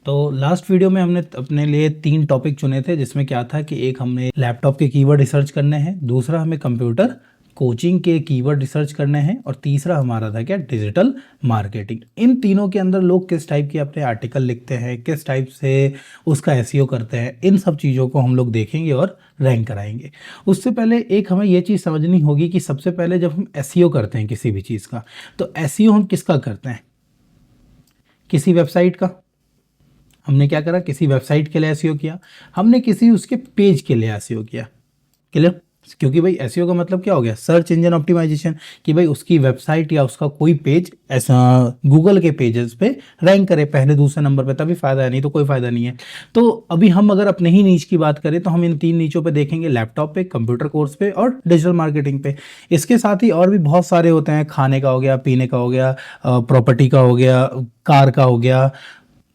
तो last video में हमने अपने लिए 3 टॉपिक चुने थे, जिसमें क्या था कि एक हमने लैपटॉप के कीवर्ड रिसर्च करने हैं, दूसरा हमें कंप्यूटर कोचिंग के कीवर्ड रिसर्च करने हैं और तीसरा हमारा था क्या, डिजिटल मार्केटिंग। इन तीनों के अंदर लोग किस टाइप के अपने आर्टिकल लिखते हैं, किस टाइप से उसका एसईओ करते हैं, इन सब चीज़ों को हम लोग देखेंगे और रैंक कराएंगे। उससे पहले एक हमें ये चीज़ समझनी होगी कि सबसे पहले जब हम एसईओ करते हैं किसी भी चीज़ का, तो एसईओ हम किसका करते हैं? किसी वेबसाइट का। हमने क्या करा, किसी वेबसाइट के लिए एसईओ किया, हमने किसी उसके पेज के लिए एसईओ किया। क्लियर? क्योंकि भाई एसईओ का मतलब क्या हो गया, सर्च इंजन ऑप्टिमाइजेशन, कि भाई उसकी वेबसाइट या उसका कोई पेज ऐसा गूगल के पेजेस पे रैंक करे पहले दूसरे नंबर पे, तभी फायदा है, नहीं तो कोई फायदा नहीं है। तो अभी हम अगर अपने ही नीच की बात करें तो हम इन 3 नीचों पे देखेंगे, लैपटॉप पे, कंप्यूटर कोर्स पे और डिजिटल मार्केटिंग पे। इसके साथ ही और भी बहुत सारे होते हैं, खाने का हो गया, पीने का हो गया, प्रॉपर्टी का हो गया, कार का हो गया,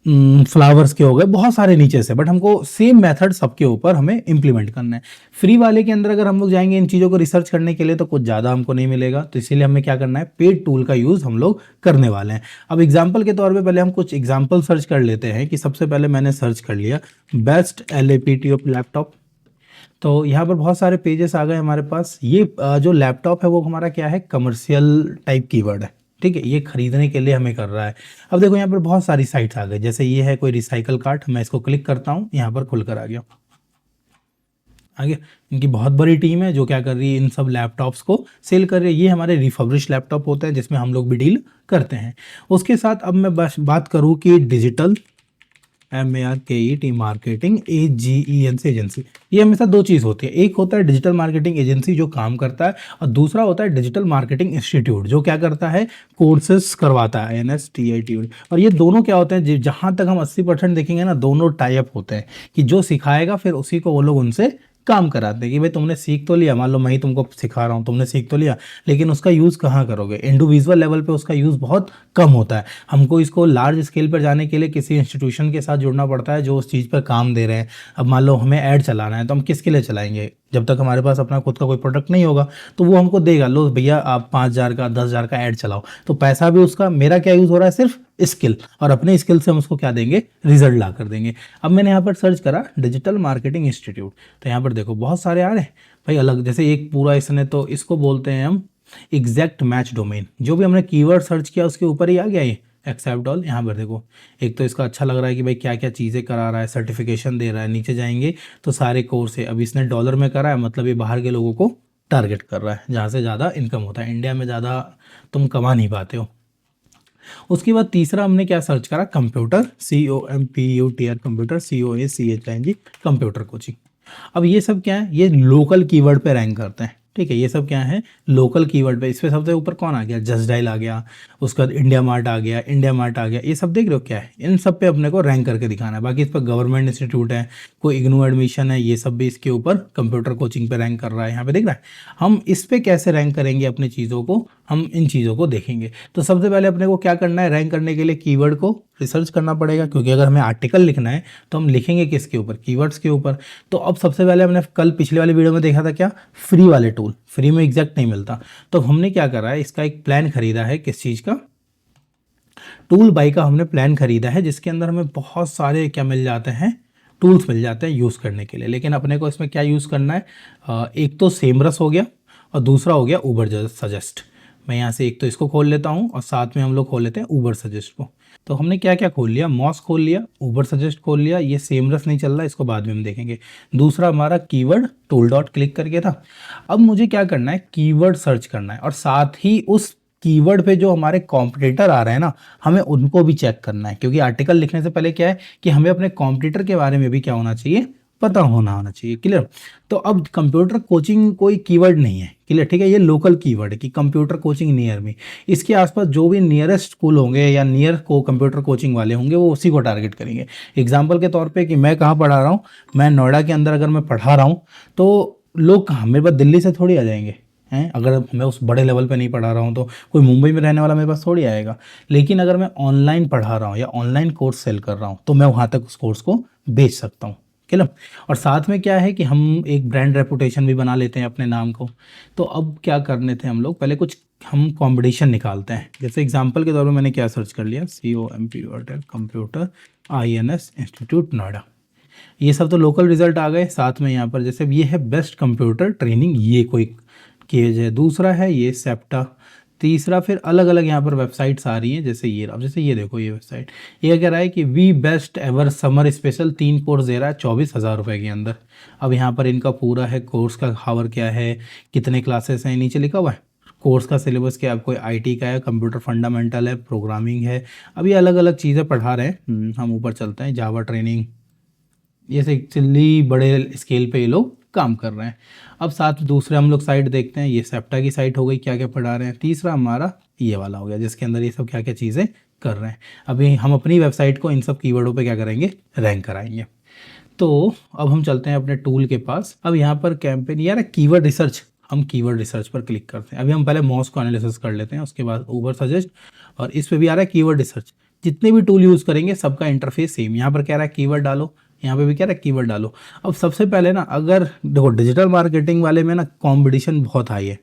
फ्लावर्स के हो गए, बहुत सारे नीचे से। बट हमको सेम मेथड सबके ऊपर हमें इंप्लीमेंट करना है। फ्री वाले के अंदर अगर हम लोग जाएंगे इन चीज़ों को रिसर्च करने के लिए तो कुछ ज़्यादा हमको नहीं मिलेगा, तो इसीलिए हमें क्या करना है, पेड टूल का यूज़ हम लोग करने वाले हैं। अब एग्जाम्पल के तौर पे पहले हम कुछ एग्जाम्पल सर्च कर लेते हैं कि सबसे पहले मैंने सर्च कर लिया बेस्ट LAPT ऑफ लैपटॉप। तो यहाँ पर बहुत सारे पेजेस आ गए हमारे पास। ये जो लैपटॉप है वो हमारा क्या है, कमर्शियल टाइप कीवर्ड है, ठीक है, ये खरीदने के लिए हमें कर रहा है। अब देखो यहाँ पर बहुत सारी साइट्स आ गई, जैसे ये है कोई रिसाइकल कार्ट, मैं इसको क्लिक करता हूँ, यहाँ पर खुलकर आ गया। आगे इनकी बहुत बड़ी टीम है जो क्या कर रही है, इन सब लैपटॉप्स को सेल कर रही है। ये हमारे रिफर्बिश लैपटॉप होते हैं जिसमें हम लोग भी डील करते हैं। उसके साथ अब मैं बस बात करूँ कि digital MARKET marketing AGEN agency, ये हमेशा 2 चीज़ होती है, एक होता है डिजिटल मार्केटिंग एजेंसी जो काम करता है, और दूसरा होता है डिजिटल मार्केटिंग इंस्टीट्यूट जो क्या करता है, कोर्सेज करवाता है, NSTIT। और ये दोनों क्या होते हैं, जहाँ तक हम 80% देखेंगे ना, दोनों टाई अप होते हैं कि जो सिखाएगा फिर उसी को वो लोग उनसे काम कराते हैं कि भाई तुमने सीख तो लिया, मान लो मैं ही तुमको सिखा रहा हूँ, तुमने सीख तो लिया, लेकिन उसका यूज़ कहाँ करोगे? इंडिविजुअल लेवल पे उसका यूज़ बहुत कम होता है। हमको इसको लार्ज स्केल पर जाने के लिए किसी इंस्टीट्यूशन के साथ जुड़ना पड़ता है जो उस चीज़ पर काम दे रहे हैं। अब मान लो हमें ऐड चलाना है, तो हम किसके लिए चलाएंगे? जब तक हमारे पास अपना खुद का कोई प्रोडक्ट नहीं होगा, तो वो हमको देगा, लो भैया आप 5,000 का 10,000 का ऐड चलाओ, तो पैसा भी उसका, मेरा क्या यूज़ हो रहा है, सिर्फ स्किल, और अपने स्किल से हम उसको क्या देंगे, रिजल्ट ला कर देंगे। अब मैंने यहाँ पर सर्च करा डिजिटल मार्केटिंग इंस्टीट्यूट, तो यहाँ पर देखो बहुत सारे आ रहे हैं भाई अलग, जैसे एक पूरा इसने, तो इसको बोलते हैं हम एग्जैक्ट मैच डोमेन, जो भी हमने कीवर्ड सर्च किया उसके ऊपर ही आ गया ये एक्सेप्ट ऑल। यहाँ पर देखो एक तो इसका अच्छा लग रहा है कि भाई क्या क्या चीज़ें करा रहा है, सर्टिफिकेशन दे रहा है, नीचे जाएंगे तो सारे कोर्स है। अब इसने डॉलर में करा है, मतलब ये बाहर के लोगों को टारगेट कर रहा है, जहाँ से ज़्यादा इनकम होता है। इंडिया में ज़्यादा तुम कमा नहीं पाते हो। उसके बाद तीसरा हमने क्या सर्च करा, computer, COMPUTR computer, COACHING computer coaching. अब ये सब क्या है, ये लोकल कीवर्ड पे रैंक करते हैं, ठीक है, ये सब क्या है, लोकल कीवर्ड पे। इस पे सबसे ऊपर कौन आ गया, जस्ट डायल आ गया, उसके बाद इंडिया मार्ट आ गया, इंडिया मार्ट आ गया, ये सब देख रहे हो क्या है, इन सब पे अपने को रैंक करके दिखाना है। बाकी इस पर गवर्नमेंट इंस्टीट्यूट है, कोई इग्नू एडमिशन है, ये सब भी इसके ऊपर कंप्यूटर कोचिंग पे रैंक कर रहा है, यहाँ पे देख रहा है। हम इस पे कैसे रैंक करेंगे अपनी चीज़ों को, हम इन चीज़ों को देखेंगे। तो सबसे पहले अपने को क्या करना है, रैंक करने के लिए कीवर्ड को रिसर्च करना पड़ेगा, क्योंकि अगर हमें आर्टिकल लिखना है तो हम लिखेंगे किसके ऊपर, कीवर्ड्स के ऊपर। तो अब सबसे पहले हमने कल पिछले वाले वीडियो में देखा था क्या, फ्री वाले टूल, फ्री में एग्जैक्ट नहीं मिलता, तो हमने क्या करा है, इसका एक प्लान खरीदा है, किस चीज़ का, टूल बाई का हमने प्लान खरीदा है, जिसके अंदर हमें बहुत सारे क्या मिल जाते हैं, टूल्स मिल जाते हैं यूज़ करने के लिए। लेकिन अपने को इसमें क्या यूज़ करना है, एक तो सेमरस हो गया और दूसरा हो गया उबर सजेस्ट। मैं यहाँ से एक तो इसको खोल लेता हूँ और साथ में हम लोग खोल लेते हैं उबर सजेस्ट को। तो हमने क्या क्या खोल लिया, मॉस खोल लिया, उबर सजेस्ट खोल लिया, ये सेमरस नहीं चल रहा, इसको बाद में हम देखेंगे। दूसरा हमारा कीवर्ड टूल डॉट क्लिक करके था। अब मुझे क्या करना है, कीवर्ड सर्च करना है, और साथ ही उस कीवर्ड पे जो हमारे कॉम्पिटिटर आ रहे हैं ना, हमें उनको भी चेक करना है, क्योंकि आर्टिकल लिखने से पहले क्या है कि हमें अपने कॉम्पिटिटर के बारे में भी क्या होना चाहिए, पता होना चाहिए। क्लियर? तो अब कंप्यूटर कोचिंग कोई कीवर्ड नहीं है, क्लियर, ठीक है, ये लोकल कीवर्ड है कि कंप्यूटर कोचिंग नियर में। इसके आसपास जो भी नियरेस्ट स्कूल होंगे या नियर को कंप्यूटर कोचिंग वाले होंगे वो उसी को टारगेट करेंगे। एग्जाम्पल के तौर पे कि मैं कहाँ पढ़ा रहा हूँ, मैं नोएडा के अंदर अगर मैं पढ़ा रहा हूँ तो लोग कहाँ, मेरे पास दिल्ली से थोड़ी आ जाएंगे हैं। अगर मैं उस बड़े लेवल पे नहीं पढ़ा रहा हूँ तो कोई मुंबई में रहने वाला मेरे पास थोड़ी आएगा। लेकिन अगर मैं ऑनलाइन पढ़ा रहा हूँ या ऑनलाइन कोर्स सेल कर रहा हूँ तो मैं वहाँ तक उस कोर्स को बेच सकता हूँ। क्लियर। और साथ में क्या है कि हम एक ब्रांड रेपुटेशन भी बना लेते हैं अपने नाम को। तो अब क्या करने थे हम लोग, पहले कुछ हम कंपटीशन निकालते हैं। जैसे एग्जांपल के तौर पे मैंने क्या सर्च कर लिया, COMPUTER computer INS institute Noida. ये सब तो लोकल रिजल्ट आ गए। साथ में यहाँ पर जैसे ये है बेस्ट कंप्यूटर ट्रेनिंग, ये कोई केज है। दूसरा है ये सेप्टा। तीसरा फिर अलग अलग यहाँ पर वेबसाइट्स आ रही हैं, जैसे ये, अब जैसे ये देखो ये वेबसाइट, ये कह रहा है कि we best ever summer special 3 course दे रहा है 24,000 रुपये के अंदर। अब यहाँ पर इनका पूरा है कोर्स का हावर क्या है, कितने क्लासेस हैं, नीचे लिखा हुआ है कोर्स का सिलेबस क्या है, कोई IT का है, कंप्यूटर फंडामेंटल है, प्रोग्रामिंग है। अब ये अलग अलग चीज़ें पढ़ा रहे हैं। हम ऊपर चलते हैं, जावा ट्रेनिंग, ये से एक्चुअली बड़े स्केल पे ये लोग काम कर रहे हैं। अब साथ दूसरे हम लोग साइट देखते हैं, ये सेप्टा की साइट हो गई, क्या क्या पढ़ा रहे हैं। तीसरा हमारा ये वाला हो गया जिसके अंदर ये सब क्या क्या चीज़ें कर रहे हैं। अभी हम अपनी वेबसाइट को इन सब कीवर्डों पे क्या करेंगे, रैंक कराएंगे। तो अब हम चलते हैं अपने टूल के पास। अब यहाँ पर कैंपेन यार कीवर्ड रिसर्च, हम कीवर्ड रिसर्च पर क्लिक करते हैं। अभी हम पहले मॉस को एनालिसिस कर लेते हैं, उसके बाद ऊबर सजेस्ट, और इस पे भी आ रहा है कीवर्ड रिसर्च। जितने भी टूल यूज़ करेंगे सबका इंटरफेस सेम। यहाँ पर कह रहा है कीवर्ड डालो, यहाँ पे भी क्या रहा है कीवर्ड डालो। अब सबसे पहले ना, अगर देखो डिजिटल मार्केटिंग वाले में ना कंपटीशन बहुत हाई है,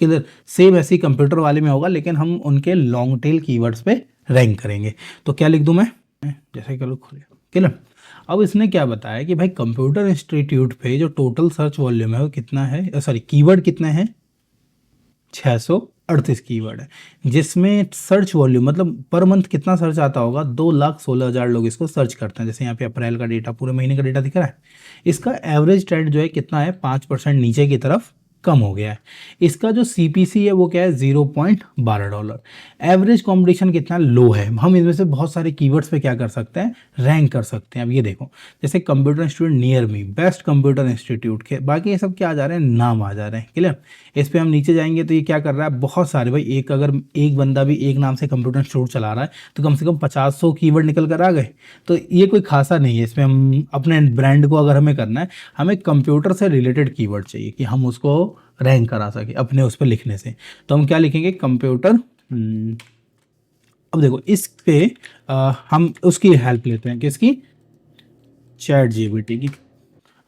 किधर सेम ऐसे ही कंप्यूटर वाले में होगा, लेकिन हम उनके लॉन्ग टेल कीवर्ड्स पे रैंक करेंगे। तो क्या लिख दूं मैं, जैसे करो क्लियर। अब इसने क्या बताया कि भाई कंप्यूटर इंस्टीट्यूट पे जो टोटल सर्च वॉल्यूम है वो कितना है, सॉरी कीवर्ड कितने हैं, 638 कीवर्ड है, जिसमें सर्च वॉल्यूम मतलब पर मंथ कितना सर्च आता होगा, 2,16,000 लोग इसको सर्च करते हैं। जैसे यहाँ पे अप्रैल का डेटा, पूरे महीने का डेटा दिख रहा है। इसका एवरेज ट्रेंड जो है कितना है, 5% नीचे की तरफ कम हो गया है। इसका जो CPC है वो क्या है, $0.12। एवरेज कंपटीशन कितना लो है। हम इसमें से बहुत सारे कीवर्ड्स पे क्या कर सकते हैं, रैंक कर सकते हैं। अब ये देखो, जैसे computer institute near me, best computer institute के, बाकी ये सब क्या आ जा रहे हैं, नाम आ जा रहे हैं। क्लियर। इस पे हम नीचे जाएंगे तो ये क्या कर रहा है, बहुत सारे भाई, एक अगर एक बंदा भी एक नाम से कंप्यूटर इंस्टीट्यूट चला रहा है तो कम से कम 50-100 कीवर्ड निकल कर आ गए। तो ये कोई खासा नहीं है। इसमें हम अपने ब्रांड को अगर हमें करना है, हमें कंप्यूटर से रिलेटेड कीवर्ड चाहिए कि हम उसको रैंक करा सके अपने उस पर लिखने से। तो हम क्या लिखेंगे, कंप्यूटर। अब देखो इस पे हम उसकी हेल्प लेते हैं, किसकी, ChatGPT की।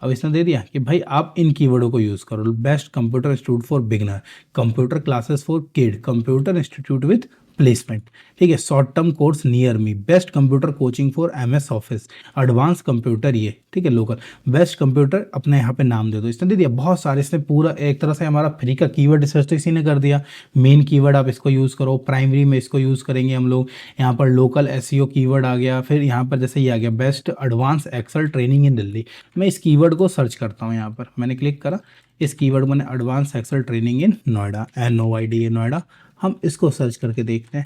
अब इसने दे दिया कि भाई आप इन कीवर्डों को यूज़ करो, best computer institute for beginner, computer classes for kid, computer institute with placement, ठीक है, short term course near me, best computer coaching for MS office, advance computer, ये ठीक है लोकल, बेस्ट कंप्यूटर, अपने यहाँ पे नाम दे दो। इसने दे दिया बहुत सारे। इसने पूरा एक तरह से हमारा फ्री का कीवर्ड रिसर्च तो इसी ने कर दिया। मेन कीवर्ड आप इसको यूज़ करो, प्राइमरी में इसको यूज़ करेंगे हम लोग। यहाँ पर लोकल SEO कीवर्ड आ गया, फिर यहाँ पर जैसे ये आ गया best advance Excel training in Delhi. मैं इस कीवर्ड को सर्च करता हूँ, यहाँ पर मैंने क्लिक करा, इस कीवर्ड मैंने advance Excel training in Noida, NOIDA Noida. हम इसको सर्च करके देखते हैं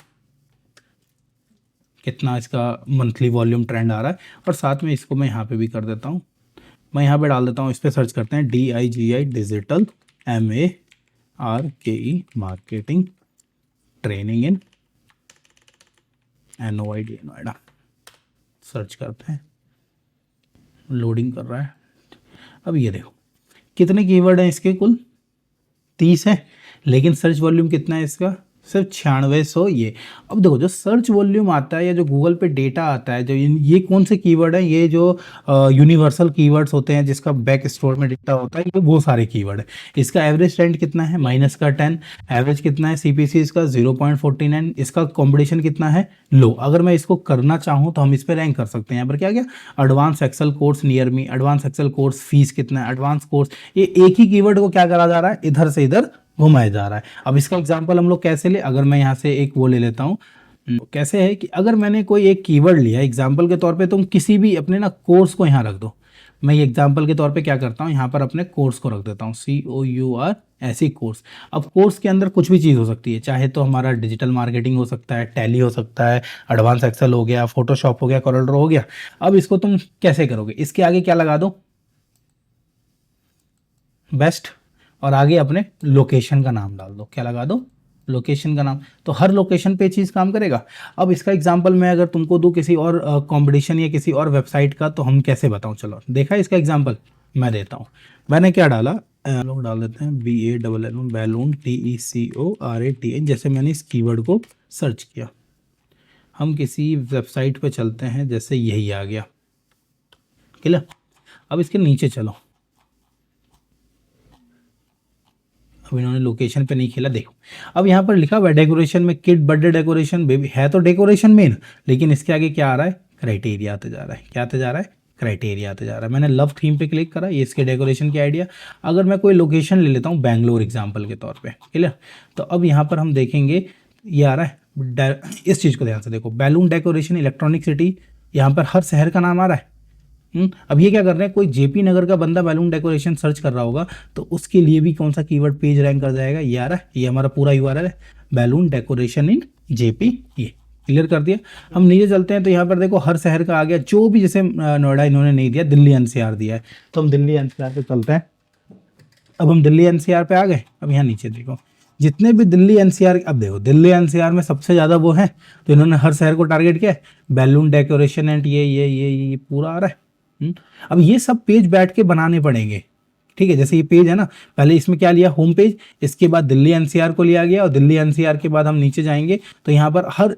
कितना इसका मंथली वॉल्यूम ट्रेंड आ रहा है। और साथ में इसको मैं यहाँ पे भी कर देता हूँ, मैं यहाँ पे डाल देता हूँ, इस पर सर्च करते हैं DIGI digital MARKE marketing training in NOIDA Noida. Search करते हैं, लोडिंग कर रहा है। अब ये देखो कितने कीवर्ड हैं इसके, कुल 30 है, लेकिन सर्च वॉल्यूम कितना है इसका, सिर्फ 9600 ये। अब देखो जो सर्च वॉल्यूम आता है या जो गूगल पे डेटा आता है, जो ये कौन से कीवर्ड है, ये जो यूनिवर्सल कीवर्ड्स होते हैं जिसका बैक स्टोर में डेटा होता है, ये वो सारे कीवर्ड है। इसका एवरेज ट्रेंड कितना है, -10, एवरेज कितना है CPC इसका 0.49, इसका कॉम्पिटिशन कितना है, लो। अगर मैं इसको करना चाहूँ तो हम इस पर रैंक कर सकते हैं। यहाँ पर क्या गया, advance Excel course near me, advance Excel course fees कितना है, एडवांस कोर्स, ये एक ही कीवर्ड को क्या करा जा रहा है, इधर से इधर घुमाया जा रहा है। अब इसका एग्जांपल हम लोग कैसे ले, अगर मैं यहाँ से एक वो ले लेता हूँ, कैसे है कि अगर मैंने कोई एक कीवर्ड लिया एग्जांपल के तौर पे, तुम किसी भी अपने ना कोर्स को यहाँ रख दो। मैं ये एग्जांपल के तौर पे क्या करता हूँ, यहाँ पर अपने कोर्स को रख देता हूँ, COUR ऐसी कोर्स। अब कोर्स के अंदर कुछ भी चीज़ हो सकती है, चाहे तो हमारा डिजिटल मार्केटिंग हो सकता है, टैली हो सकता है, एडवांस एक्सेल हो गया, फोटोशॉप हो गया, CorelDRAW हो गया। अब इसको तुम कैसे करोगे, इसके आगे क्या लगा दो, बेस्ट, और आगे अपने लोकेशन का नाम डाल दो, क्या लगा दो, लोकेशन का नाम। तो हर लोकेशन पे चीज़ काम करेगा। अब इसका एग्जांपल मैं अगर तुमको दूं किसी और कंपटीशन या किसी और वेबसाइट का, तो हम कैसे बताऊं, चलो देखा इसका एग्जांपल मैं देता हूं। मैंने क्या डाला, लोग डाल देते हैं BALLON बैलून TECORATN, जैसे मैंने इस कीवर्ड को सर्च किया। हम किसी वेबसाइट पे चलते हैं, जैसे यही आ गया, क्लियर। अब इसके नीचे चलो, अब इन्होंने लोकेशन पे नहीं खेला, देखो अब यहाँ पर लिखा हुआ है डेकोरेशन में किड बर्थडे डेकोरेशन बेबी, है तो डेकोरेशन मेन, लेकिन इसके आगे क्या आ रहा है, क्राइटेरिया आते जा रहा है। क्या आते जा रहा है, क्राइटेरिया आते जा रहा है। मैंने लव थीम पे क्लिक करा, ये इसके डेकोरेशन की आइडिया। अगर मैं कोई लोकेशन ले लेता हूँ बैंगलोर एग्जाम्पल के तौर पे, क्लियर, तो अब यहाँ पर हम देखेंगे ये आ रहा है, इस चीज़ को ध्यान से देखो, बैलून डेकोरेशन इलेक्ट्रॉनिक सिटी, यहाँ पर हर शहर का नाम आ रहा है। अब ये क्या कर रहे हैं, कोई जेपी नगर का बंदा बैलून डेकोरेशन सर्च कर रहा होगा तो उसके लिए भी कौन सा कीवर्ड पेज रैंक कर जाएगा, ये आ रहा है, ये हमारा पूरा यूआरएल है, बैलून डेकोरेशन इन जेपी, ये क्लियर कर दिया। हम नीचे चलते हैं तो यहाँ पर देखो हर शहर का आ गया, जो भी, जैसे नोएडा इन्होंने नहीं दिया, दिल्ली एनसीआर दिया है, तो हम दिल्ली एनसीआर पे चलते हैं। अब हम दिल्ली एनसीआर पे आ गए। अब यहाँ नीचे देखो जितने भी दिल्ली एनसीआर, अब देखो दिल्ली एनसीआर में सबसे ज़्यादा वो है, तो इन्होंने हर शहर को टारगेट किया है, बैलून डेकोरेशन एंड ये पूरा आ रहा है। अब ये सब पेज बैठ के बनाने पड़ेंगे, ठीक है। जैसे ये पेज है ना, पहले इसमें क्या लिया, होम पेज, इसके बाद दिल्ली एनसीआर को लिया गया, और दिल्ली एनसीआर के बाद हम नीचे जाएंगे तो यहाँ पर हर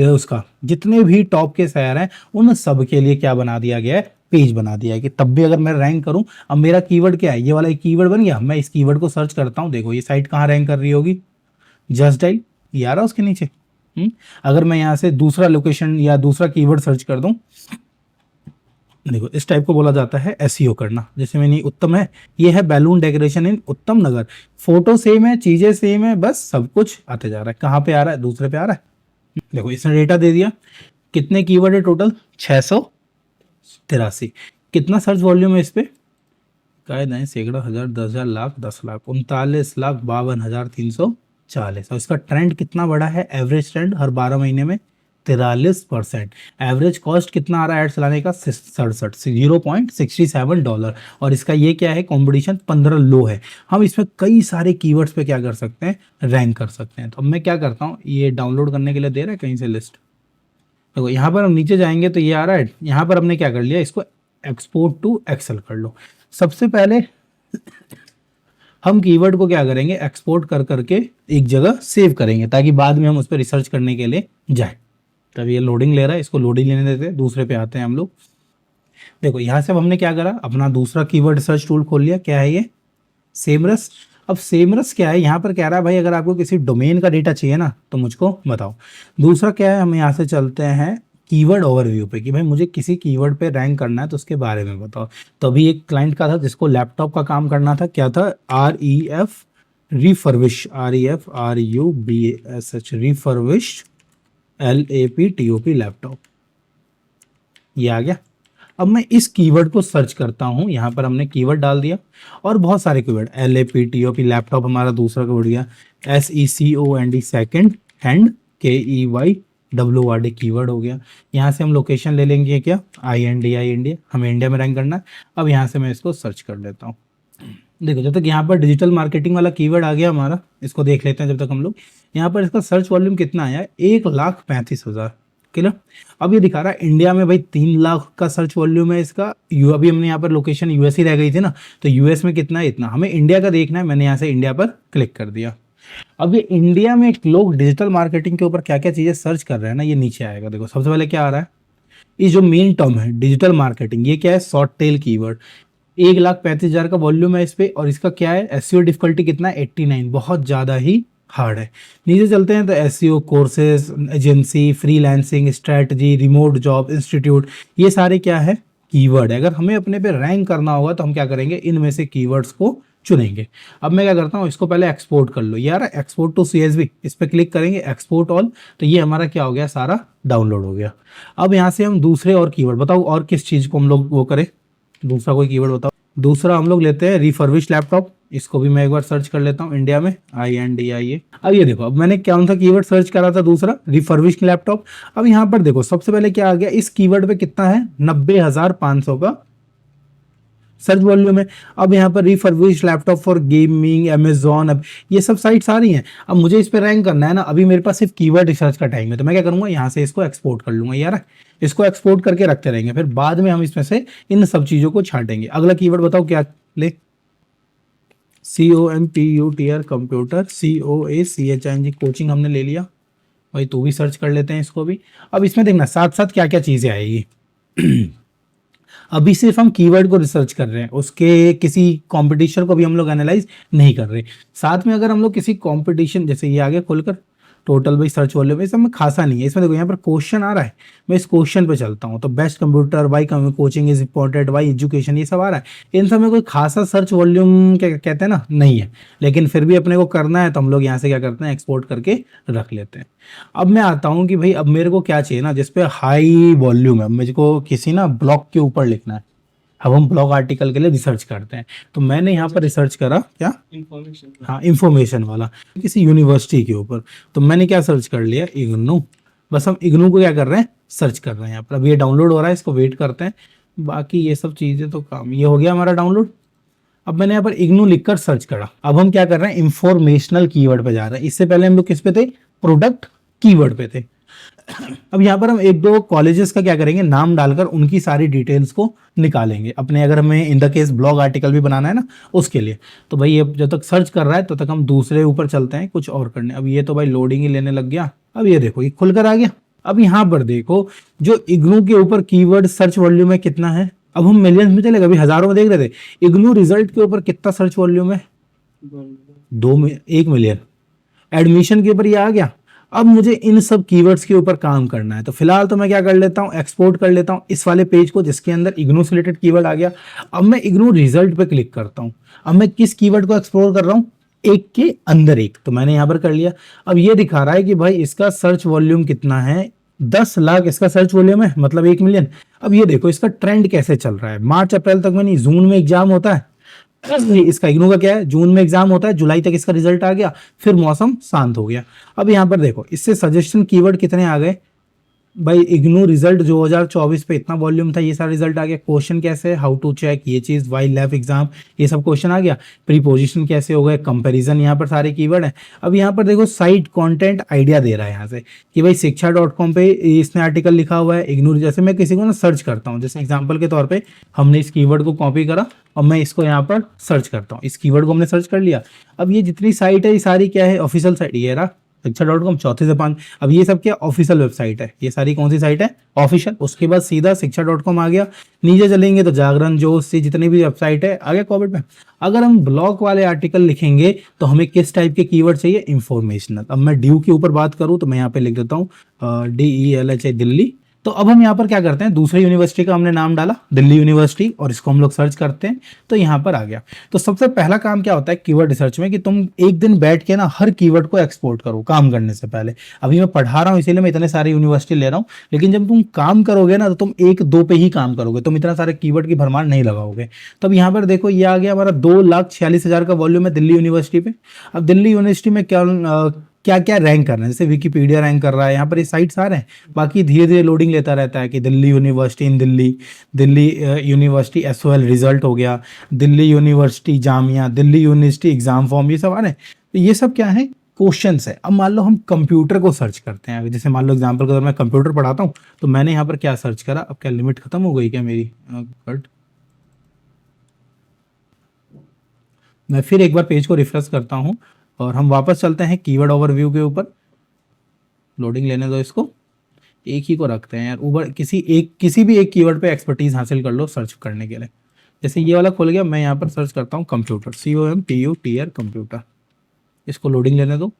उसका जितने भी टॉप के शहर हैं उन सब के लिए क्या बना दिया गया है, पेज बना दिया है, कि तब भी अगर मैं रैंक करूं, अब मेरा कीवर्ड क्या है, ये वाला एक कीवर्ड बन गया, मैं इस कीवर्ड को सर्च करता हूं, देखो ये साइट कहाँ रैंक कर रही होगी, जस्ट डायल, ये आ रहा उसके नीचे। अगर मैं यहाँ से दूसरा लोकेशन या दूसरा कीवर्ड सर्च कर दूं, देखो इस टाइप को बोला जाता है एसईओ करना। जैसे मैंने उत्तम है, ये है बैलून डेकोरेशन इन उत्तम नगर, फोटो सेम है, चीजें सेम है, बस सब कुछ आते जा रहा है। कहाँ पे आ रहा है, दूसरे पे आ रहा है। देखो इसने डेटा दे दिया, कितने कीवर्ड है टोटल, 683। कितना सर्च वॉल्यूम है इस पे, कायद सैकड़ों, हजार, 10,000, लाख, 10 लाख, 39,52,340। और इसका ट्रेंड कितना बड़ा है, एवरेज ट्रेंड हर 12 महीने में 43%। एवरेज कॉस्ट कितना आ रहा है ऐड चलाने का, 0.67 डॉलर। और इसका ये क्या है, कंपटीशन 15 लो है। हम इसमें कई सारे कीवर्ड्स पे क्या कर सकते हैं, रैंक कर सकते हैं। तो अब मैं क्या करता हूँ, ये डाउनलोड करने के लिए दे रहा है कहीं से लिस्ट, देखो यहाँ पर हम नीचे जाएंगे तो ये आ रहा है, यहाँ पर हमने क्या कर लिया, इसको एक्सपोर्ट टू एक्सेल कर लो। सबसे पहले हम कीवर्ड को क्या करेंगे, एक्सपोर्ट कर करके एक जगह सेव करेंगे, ताकि बाद में हम उस पर रिसर्च करने के लिए जाए। तब ये लोडिंग ले रहा है, इसको लोडिंग लेने देते हैं, दूसरे पे आते हैं हम लोग। देखो यहाँ से अब हमने क्या करा, अपना दूसरा कीवर्ड सर्च टूल खोल लिया, क्या है ये, सेमरस। अब सेमरस क्या है, यहाँ पर कह रहा है भाई अगर आपको किसी डोमेन का डेटा चाहिए ना तो मुझको बताओ। दूसरा क्या है, हम यहाँ से चलते हैं कीवर्ड ओवरव्यू पे, कि भाई मुझे किसी कीवर्ड पे रैंक करना है तो उसके बारे में बताओ। तो अभी एक क्लाइंट का था जिसको लैपटॉप का काम करना था, क्या था, REF refurbished, REFRUBSH refurbished LAPTOP laptop, ये आ गया। अब मैं इस कीवर्ड को सर्च करता हूं, यहां पर हमने कीवर्ड डाल दिया और बहुत सारे कीवर्ड, LAPTOP लैपटॉप हमारा दूसरा कीवर्ड गया, SECOND second hand, KEYWRD keyword हो गया। यहाँ से हम लोकेशन ले लेंगे, क्या, INDI इंडिया, हमें इंडिया में रैंक करना है। अब यहाँ से मैं इसको सर्च कर लेता हूँ। देखो जब तक यहाँ पर डिजिटल मार्केटिंग वाला कीवर्ड आ गया हमारा, इसको देख लेते हैं जब तक हम लोग। यहाँ पर इसका सर्च वॉल्यूम कितना आया है, 1,35,000, क्लियर। अब ये दिखा रहा है इंडिया में भाई 3 लाख का सर्च वॉल्यूम है इसका। अभी हमने यहाँ पर लोकेशन यूएस ही रह गई थी ना, तो यूएस में कितना है, इतना। हमें इंडिया का देखना है, मैंने यहाँ से इंडिया पर क्लिक कर दिया। अब ये इंडिया में लोग डिजिटल मार्केटिंग के ऊपर क्या क्या चीजें सर्च कर रहे हैं ना, ये नीचे आएगा। देखो सबसे पहले क्या आ रहा है, ये जो मेन टर्म है डिजिटल मार्केटिंग, ये क्या है, शॉर्ट टेल कीवर्ड, 1,35,000 का वॉल्यूम है इस पे। और इसका क्या है, एसईओ डिफिकल्टी कितना है, 89, बहुत ज़्यादा ही हार्ड है। नीचे चलते हैं तो SEO courses, agency, freelancing, strategy, remote job, institute, ये सारे क्या है, कीवर्ड है। अगर हमें अपने पे रैंक करना होगा तो हम क्या करेंगे, इनमें से कीवर्ड्स को चुनेंगे। अब मैं क्या करता हूँ, इसको पहले एक्सपोर्ट कर लो, यार एक्सपोर्ट टू CSV, इस पर क्लिक करेंगे, एक्सपोर्ट ऑल, तो ये हमारा क्या हो गया, सारा डाउनलोड हो गया। अब यहाँ से हम दूसरे और कीवर्ड बताओ, और किस चीज़ को हम लोग वो करें, दूसरा कोई कीवर्ड बताओ। दूसरा हम लोग लेते हैं रिफर्विश लैपटॉप, इसको भी मैं एक बार सर्च कर लेता हूँ इंडिया में, INDIA। अब ये देखो, अब मैंने कौन सा कीवर्ड सर्च करा था, दूसरा रिफर्विश लैपटॉप। अब यहाँ पर देखो सबसे पहले क्या आ गया, इस कीवर्ड पे कितना है, 90,500 का सर्च वॉल्यूम है। अब यहाँ पर refurbished laptop for gaming, Amazon, अब ये सब साइट्स आ रही हैं। अब मुझे इस पे रैंक करना है ना, अभी मेरे पास सिर्फ कीवर्ड रिसर्च का टाइम है, तो मैं क्या करूंगा, यहाँ से इसको एक्सपोर्ट कर लूंगा। यार इसको एक्सपोर्ट करके रखते रहेंगे, फिर बाद में हम इसमें से इन सब चीज़ों को छांटेंगे। अगला कीवर्ड बताओ क्या ले, COMPUTR कंप्यूटर, COACHING कोचिंग हमने ले लिया भाई, तो भी सर्च कर लेते हैं इसको भी। अब इसमें देखना साथ साथ क्या क्या चीज़ें आएगी। अभी सिर्फ हम कीवर्ड को रिसर्च कर रहे हैं, उसके किसी कंपटीशन को भी हम लोग एनालाइज नहीं कर रहे। साथ में अगर हम लोग किसी कंपटीशन, जैसे ये आगे खुलकर टोटल बाई सर्च वॉल्यूम, इस में खासा नहीं है। इसमें देखो यहाँ पर क्वेश्चन आ रहा है, मैं इस क्वेश्चन पे चलता हूँ तो best computer, why coaching is important, why education, ये सब आ रहा है। इन सब में कोई खासा सर्च वॉल्यूम क्या कहते हैं ना, नहीं है, लेकिन फिर भी अपने को करना है तो हम लोग यहाँ से क्या करते हैं, एक्सपोर्ट करके रख लेते हैं। अब मैं आता हूँ कि भाई अब मेरे को क्या चाहिए ना, जिसपे हाई वॉल्यूम है, मुझको किसी ना ब्लॉग के ऊपर लिखना है। अब हम ब्लॉग आर्टिकल के लिए रिसर्च करते हैं, तो मैंने यहाँ पर रिसर्च करा क्या, इंफॉर्मेशन, हाँ इंफॉर्मेशन वाला, किसी यूनिवर्सिटी के ऊपर। तो मैंने क्या सर्च कर लिया, इग्नू। बस हम इग्नू को क्या कर रहे हैं, सर्च कर रहे हैं यहाँ पर। अब ये डाउनलोड हो रहा है, इसको वेट करते हैं। बाकी ये सब चीज़ें तो काम, ये हो गया हमारा डाउनलोड। अब मैंने यहाँ पर इग्नू लिखकर सर्च करा। अब हम क्या कर रहे हैं, इंफॉर्मेशनल कीवर्ड पे जा रहे हैं। इससे पहले हम लोग किस पे थे, प्रोडक्ट कीवर्ड पे थे। अब यहाँ पर हम एक दो कॉलेजेस का क्या करेंगे, नाम डालकर उनकी सारी डिटेल्स को निकालेंगे अपने, अगर हमें in the case blog article भी बनाना है ना उसके लिए। तो भाई ये जब तक सर्च कर रहा है तो तक हम दूसरे ऊपर चलते हैं कुछ और करने। अब ये तो भाई लोडिंग ही लेने लग गया। अब ये देखो ये खुलकर आ गया। अब यहाँ पर देखो जो इग्नू के ऊपर कीवर्ड सर्च वॉल्यूम है कितना है। अब हम मिलियंस में चलेगा, अभी हजारों में देख रहे थे। इग्नू रिजल्ट के ऊपर कितना सर्च वॉल्यूम है, 1 मिलियन। एडमिशन के ऊपर ये आ गया। अब मुझे इन सब कीवर्ड्स के ऊपर काम करना है, तो फिलहाल तो मैं क्या कर लेता हूँ, एक्सपोर्ट कर लेता हूँ इस वाले पेज को जिसके अंदर इग्नू से रिलेटेड कीवर्ड आ गया। अब मैं इग्नू रिजल्ट पे क्लिक करता हूँ। अब मैं किस कीवर्ड को एक्सप्लोर कर रहा हूँ, एक के अंदर एक, तो मैंने यहाँ पर कर लिया। अब ये दिखा रहा है कि भाई इसका सर्च वॉल्यूम कितना है, 10 लाख इसका सर्च वॉल्यूम है, मतलब 1 मिलियन। अब ये देखो इसका ट्रेंड कैसे चल रहा है, मार्च अप्रैल तक में नहीं, जून में एग्जाम होता है इसका इग्नू का क्या है, जून में एग्जाम होता है, जुलाई तक इसका रिजल्ट आ गया, फिर मौसम शांत हो गया। अब यहाँ पर देखो इससे सजेशन कीवर्ड कितने आ गए भाई, इग्नू रिजल्ट 2024 पे इतना वॉल्यूम था, ये सारा रिजल्ट आ गया। क्वेश्चन कैसे, हाउ टू चेक, ये चीज, वाई लेफ एग्जाम, ये सब क्वेश्चन आ गया। प्रीपोजिशन कैसे हो गए, कंपैरिजन, यहाँ पर सारे कीवर्ड हैं। अब यहाँ पर देखो साइट कंटेंट आइडिया दे रहा है यहाँ से कि भाई शिक्षा.com पे इसने आर्टिकल लिखा हुआ है इग्नू। जैसे मैं किसी को ना सर्च करता हूँ, जैसे एग्जाम्पल के तौर पर हमने इस कीवर्ड को कॉपी करा और मैं इसको यहाँ पर सर्च करता हूँ, इस कीवर्ड को हमने सर्च कर लिया। अब ये जितनी साइट है ये सारी क्या है, ऑफिशियल साइट, ये रहा शिक्षा.com 4 से 5। अब ये सब क्या ऑफिशियल वेबसाइट है, ये सारी कौन सी साइट है, ऑफिशियल। उसके बाद सीधा शिक्षा.com आ गया, नीचे चलेंगे तो जागरण, जो से जितनी भी वेबसाइट है आ गया कॉमेंट में। अगर हम ब्लॉग वाले आर्टिकल लिखेंगे तो हमें किस टाइप के कीवर्ड चाहिए, इंफॉर्मेशनल। अब मैं ड्यू के ऊपर बात करूं तो मैं यहाँ पे लिख देता हूँ DELH दिल्ली। तो अब हम यहाँ पर क्या करते हैं, दूसरी यूनिवर्सिटी का हमने नाम डाला दिल्ली यूनिवर्सिटी, और इसको हम लोग सर्च करते हैं तो यहाँ पर आ गया। तो सबसे पहला काम क्या होता है कीवर्ड रिसर्च में, कि तुम एक दिन बैठ के ना हर कीवर्ड को एक्सपोर्ट करो काम करने से पहले। अभी मैं पढ़ा रहा हूँ इसीलिए मैं इतने सारे यूनिवर्सिटी ले रहा हूँ, लेकिन जब तुम काम करोगे ना तो तुम 1-2 पे ही काम करोगे, तुम इतना सारे कीवर्ड की भरमार नहीं लगाओगे। तब यहाँ पर देखो ये आ गया हमारा 2,46,000 का वॉल्यूम है दिल्ली यूनिवर्सिटी पे। अब दिल्ली यूनिवर्सिटी में क्या क्या रैंक कर रहे हैं, जैसे विकिपीडिया रैंक कर रहा है, यहाँ पर ये साइट्स आ रहे हैं। बाकी धीरे धीरे लोडिंग लेता रहता है कि Delhi university in Delhi, Delhi university SOL result हो गया, Delhi university Jamia, Delhi university exam form, ये सब आ रहे हैं। तो ये सब क्या है, क्वेश्चंस है। अब मान लो हम कंप्यूटर को सर्च करते हैं, जैसे मान लो एग्जाम्पल के तौर मैं कंप्यूटर पढ़ाता हूँ तो मैंने यहाँ पर क्या सर्च करा। अब क्या लिमिट खत्म हो गई क्या मेरी, मैं फिर एक बार पेज को रिफ्रेश करता हूँ और हम वापस चलते हैं कीवर्ड ओवरव्यू के ऊपर। लोडिंग लेने दो इसको, एक ही को रखते हैं यार, ऊपर किसी भी एक कीवर्ड पे एक्सपर्टीज हासिल कर लो सर्च करने के लिए। जैसे ये वाला खुल गया, मैं यहाँ पर सर्च करता हूँ कंप्यूटर, COMPUTR कंप्यूटर, इसको लोडिंग लेने दो।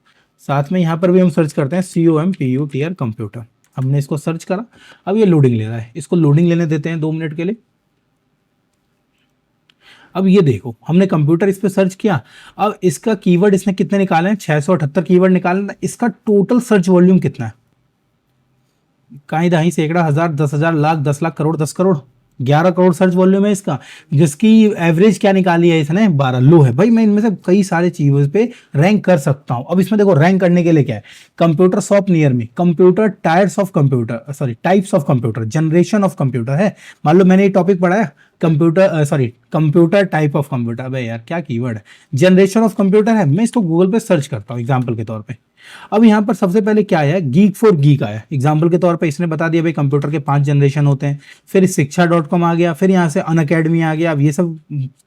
साथ में यहाँ पर भी हम सर्च करते हैं COMPUTR कंप्यूटर, हमने इसको सर्च करा। अब ये लोडिंग ले रहा है, इसको लोडिंग लेने देते हैं 2 मिनट के लिए। अब ये देखो हमने कंप्यूटर इस पे सर्च किया। अब इसका कीवर्ड इसने कितने निकाले हैं, 678 कीवर्ड निकाले। इसका टोटल सर्च वॉल्यूम कितना है, कहीं दहाई सैकड़ा हजार 10,000 लाख 10 लाख करोड़ 10 करोड़ 11 करोड़ सर्च वॉल्यूम है इसका, जिसकी एवरेज क्या निकाली है इसने 12। लो है भाई, मैं इनमें से कई सारे चीजों पे रैंक कर सकता हूं। अब इसमें देखो रैंक करने के लिए क्या है, computer shop near me, computer tyres of computer, sorry types of computer, generation of computer है। मान लो मैंने ये टॉपिक पढ़ाया कंप्यूटर टाइप ऑफ कंप्यूटर, अबे यार क्या कीवर्ड है, जनरेशन ऑफ कंप्यूटर है। मैं इसको गूगल पे सर्च करता हूँ एग्जाम्पल के तौर पे। अब यहाँ पर सबसे पहले क्या आया, गीक फॉर गीक आया एग्जाम्पल के तौर पे, इसने बता दिया भाई कंप्यूटर के 5 जनरेशन होते हैं। फिर शिक्षा.com आ गया, फिर यहाँ से अनअकैडमी आ गया। अब ये सब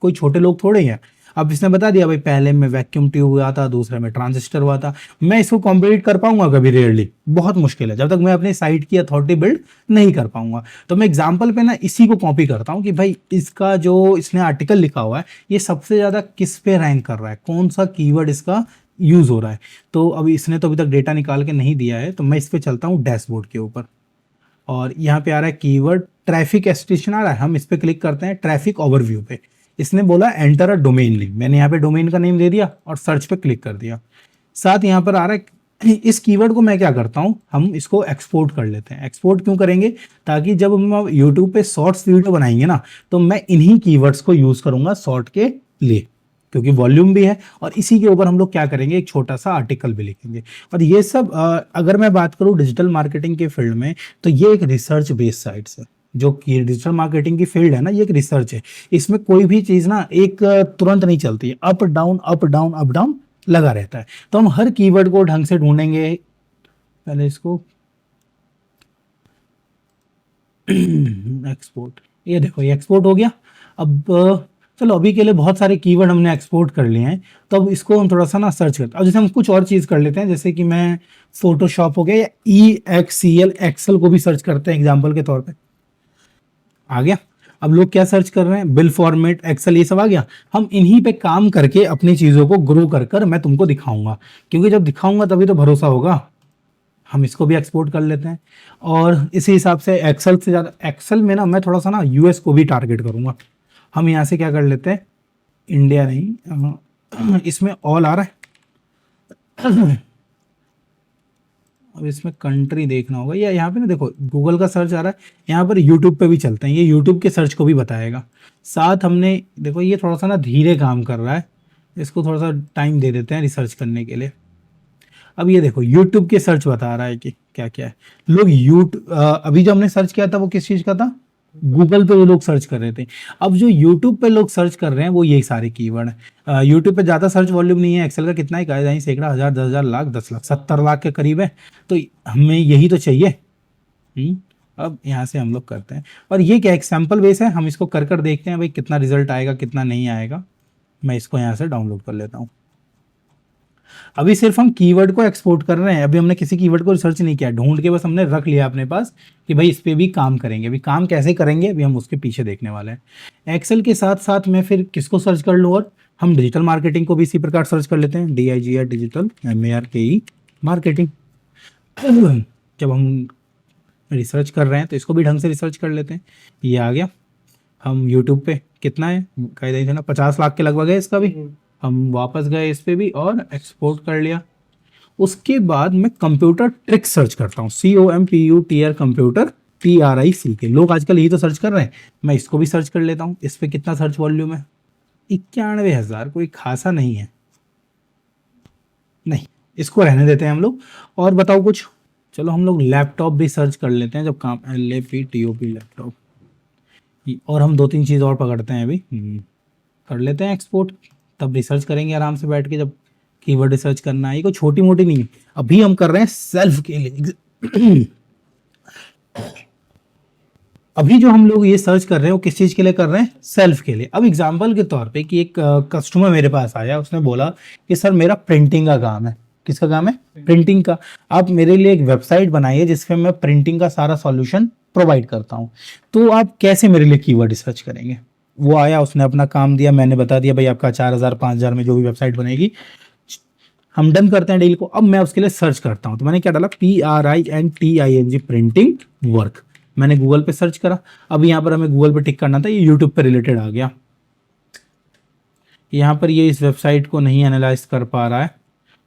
कोई छोटे लोग थोड़े हैं। अब इसने बता दिया भाई पहले में वैक्यूम ट्यूब हुआ था, दूसरे में ट्रांजिस्टर हुआ था। मैं इसको कॉम्पिट कर पाऊंगा कभी? रेयरली, बहुत मुश्किल है, जब तक मैं अपनी साइट की अथॉरिटी बिल्ड नहीं कर पाऊंगा। तो मैं एग्जाम्पल पे ना इसी को कॉपी करता हूँ कि भाई इसका जो इसने आर्टिकल लिखा हुआ है ये सबसे ज्यादा किस पे रैंक कर रहा है, कौन सा कीवर्ड इसका यूज हो रहा है। तो अभी इसने तो अभी तक डेटा निकाल के नहीं दिया है, तो मैं इस पे चलता हूँ डैशबोर्ड के ऊपर, और यहाँ पे आ रहा है कीवर्ड ट्रैफिक एस्टिमेशन आ रहा है। हम इस पे क्लिक करते हैं ट्रैफिक ओवरव्यू पे। इसने बोला एंटर अ डोमेन नेम, मैंने यहाँ पे डोमेन का नेम दे दिया और सर्च पे क्लिक कर दिया। साथ यहाँ पर आ रहा है इस कीवर्ड को मैं क्या करता हूँ, हम इसको एक्सपोर्ट कर लेते हैं। एक्सपोर्ट क्यों करेंगे? ताकि जब हम यूट्यूब पे शॉर्ट्स वीडियो बनाएंगे ना, तो मैं इन्हीं कीवर्ड्स को यूज करूंगा शॉर्ट के लिए, क्योंकि वॉल्यूम भी है, और इसी के ऊपर हम लोग क्या करेंगे, एक छोटा सा आर्टिकल भी लिखेंगे। और ये सब अगर मैं बात करूं डिजिटल मार्केटिंग के फील्ड में, तो ये एक रिसर्च बेस्ड साइट्स है। जो कि डिजिटल मार्केटिंग की फील्ड है ना, ये एक रिसर्च है। इसमें कोई भी चीज ना एक तुरंत नहीं चलती है, up down up down up down लगा रहता है। तो हम हर कीवर्ड को ढंग से ढूंढेंगे। पहले इसको एक्सपोर्ट, ये देखो ये एक्सपोर्ट हो गया। अब चलो अभी के लिए बहुत सारे कीवर्ड हमने एक्सपोर्ट कर लिए हैं, तो अब इसको हम थोड़ा सा ना सर्च करते हैं। अब जैसे हम कुछ और चीज़ कर लेते हैं, जैसे कि मैं फोटोशॉप हो गया या EXCL एक्सेल को भी सर्च करते हैं एग्जाम्पल के तौर पे। आ गया। अब लोग क्या सर्च कर रहे हैं, बिल फॉर्मेट, एक्सेल, ये सब आ गया। हम इन्हीं पे काम करके अपनी चीज़ों को ग्रो कर कर मैं तुमको दिखाऊंगा, क्योंकि जब दिखाऊंगा तभी तो भरोसा होगा। हम इसको भी एक्सपोर्ट कर लेते हैं, और इसी हिसाब से एक्सेल से ज़्यादा, एक्सेल में ना मैं थोड़ा सा ना US को भी टारगेट करूंगा। हम यहाँ से क्या कर लेते हैं, इंडिया नहीं, इसमें ऑल आ रहा है। अब इसमें कंट्री देखना होगा, या यहाँ पे ना देखो गूगल का सर्च आ रहा है, यहाँ पर यूट्यूब पे भी चलते हैं, ये यूट्यूब के सर्च को भी बताएगा। साथ हमने देखो ये थोड़ा सा ना धीरे काम कर रहा है, इसको थोड़ा सा टाइम दे देते हैं रिसर्च करने के लिए। अब ये देखो यूट्यूब के सर्च बता रहा है कि क्या क्या है। लोग अभी जो हमने सर्च किया था वो किस चीज़ का था, गूगल पे वो लोग सर्च कर रहे थे। अब जो यूट्यूब पे लोग सर्च कर रहे हैं वो यही सारे कीवर्ड हैं। यूट्यूब पे ज़्यादा सर्च वॉल्यूम नहीं है, एक्सेल का कितना ही कहा जाए, सैकड़ा, हज़ार, 10,000, लाख, 10 लाख, 70 लाख के करीब है। तो हमें यही तो चाहिए। अब यहाँ से हम लोग करते हैं, और ये क्या एक सैम्पल बेस है, हम इसको कर कर देखते हैं भाई कितना रिजल्ट आएगा कितना नहीं आएगा। मैं इसको यहाँ से डाउनलोड कर लेता हूँ। अभी सिर्फ हम कीवर्ड को एक्सपोर्ट कर रहे हैं, अभी हमने किसी कीवर्ड को रिसर्च नहीं किया, ढूंढ के बस हमने रख लिया अपने पास कि भाई इस पे भी काम करेंगे। अभी काम कैसे करेंगे अभी हम उसके पीछे देखने वाले हैं। एक्सेल के साथ साथ मैं फिर किसको सर्च कर लूँ, और हम डिजिटल मार्केटिंग को भी इसी प्रकार सर्च कर लेते हैं, DIGR डिजिटल MARKE मार्केटिंग। जब हम रिसर्च कर रहे हैं तो इसको भी ढंग से रिसर्च कर लेते हैं। ये आ गया। हम यूट्यूब पे कितना है, कह दें ना 50 लाख के लगभग है इसका भी। हम वापस गए इस पे भी और एक्सपोर्ट कर लिया। उसके बाद मैं कंप्यूटर ट्रिक सर्च करता हूँ, COMPUTR, कंप्यूटर TRIC। लोग आजकल यही तो सर्च कर रहे हैं, मैं इसको भी सर्च कर लेता हूँ। इस पे कितना सर्च वॉल्यूम है, 91,000, कोई खासा नहीं है, नहीं इसको रहने देते हैं हम लोग। और बताओ कुछ, चलो हम लोग लैपटॉप भी सर्च कर लेते हैं, जब काम LAPTOP लैपटॉप, और हम 2-3 चीज़ और पकड़ते हैं अभी, कर लेते हैं एक्सपोर्ट। तब रिसर्च करेंगे आराम से बैठ के, जब कीवर्ड रिसर्च करना है। ये कोई छोटी मोटी नहीं है, अभी हम कर रहे हैं सेल्फ के लिए। अभी जो हम लोग ये सर्च कर रहे हैं वो किस चीज़ के लिए कर रहे हैं, सेल्फ के लिए। अब एग्जांपल के तौर पे कि एक कस्टमर मेरे पास आया, उसने बोला कि सर मेरा प्रिंटिंग का काम है। किसका काम है, प्रिंटिंग का। आप मेरे लिए एक वेबसाइट बनाइए जिसपे मैं प्रिंटिंग का सारा सॉल्यूशन प्रोवाइड करता हूँ। तो आप कैसे मेरे लिए कीवर्ड रिसर्च करेंगे। वो आया, उसने अपना काम दिया, मैंने बता दिया भाई आपका 4,000 5,000 में जो भी वेबसाइट बनेगी। हम डन करते हैं डील को। अब मैं उसके लिए सर्च करता हूँ, तो मैंने क्या डाला, PRINTING प्रिंटिंग वर्क। मैंने गूगल पे सर्च करा। अब यहाँ पर हमें गूगल पे टिक करना था, ये यूट्यूब पे रिलेटेड आ गया। यहाँ पर ये इस वेबसाइट को नहीं एनालाइज कर पा रहा है,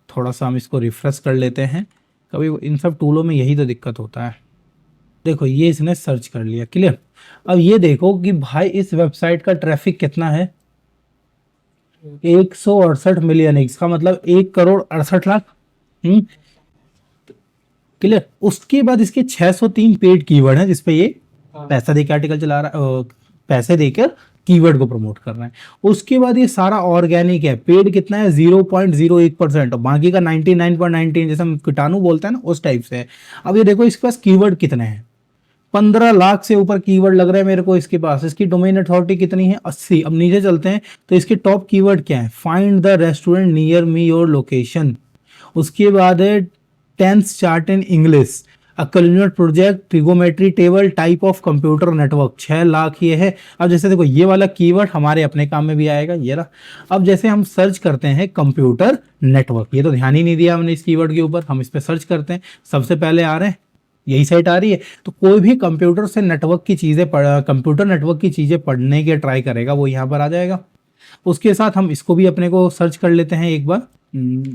थोड़ा सा हम इसको रिफ्रेश कर लेते हैं। कभी इन सब टूलों में यही तो दिक्कत होता है। देखो ये इसने सर्च कर लिया, क्लियर। अब ये देखो कि भाई इस वेबसाइट का ट्रैफिक कितना है, 168 मिलियन, इसका मतलब 1,68,00,000। क्लियर। उसके बाद इसके 603 पेड कीवर्ड हैं जिसपे ये पैसा देकर आर्टिकल चला रहा है, पैसे देकर कीवर्ड को प्रमोट कर रहे हैं। उसके बाद ये सारा ऑर्गेनिक है, पेड कितना है 0.01%, और बाकी का 99.19, जैसे हम कीटाणु बोलते हैं ना उस टाइप से है। अब ये देखो इसके पास कीवर्ड कितने हैं, 15 लाख से ऊपर कीवर्ड लग रहा है मेरे को इसके पास। इसकी डोमेन अथॉरिटी कितनी है? 80। अब नीचे चलते हैं तो इसके टॉप कीवर्ड क्या है? Find the restaurant near me your location. उसके बाद है tense chart in English, a culinary project, trigonometry table, type of computer network. 6 lakh ये है। अब जैसे देखो ये वाला कीवर्ड हमारे अपने काम में भी आएगा, ये रहा। अब जैसे हम सर्च करते हैं कंप्यूटर नेटवर्क, ये तो ध्यान ही नहीं दिया हमने इस कीवर्ड के ऊपर, हम इस पे सर्च करते हैं, सबसे पहले आ रहे हैं यही साइट आ रही है। तो कोई भी कंप्यूटर से नेटवर्क की चीजें कंप्यूटर नेटवर्क की चीजें पढ़ने के ट्राई करेगा वो यहाँ पर आ जाएगा। उसके साथ हम इसको भी अपने को सर्च कर लेते हैं एक बार।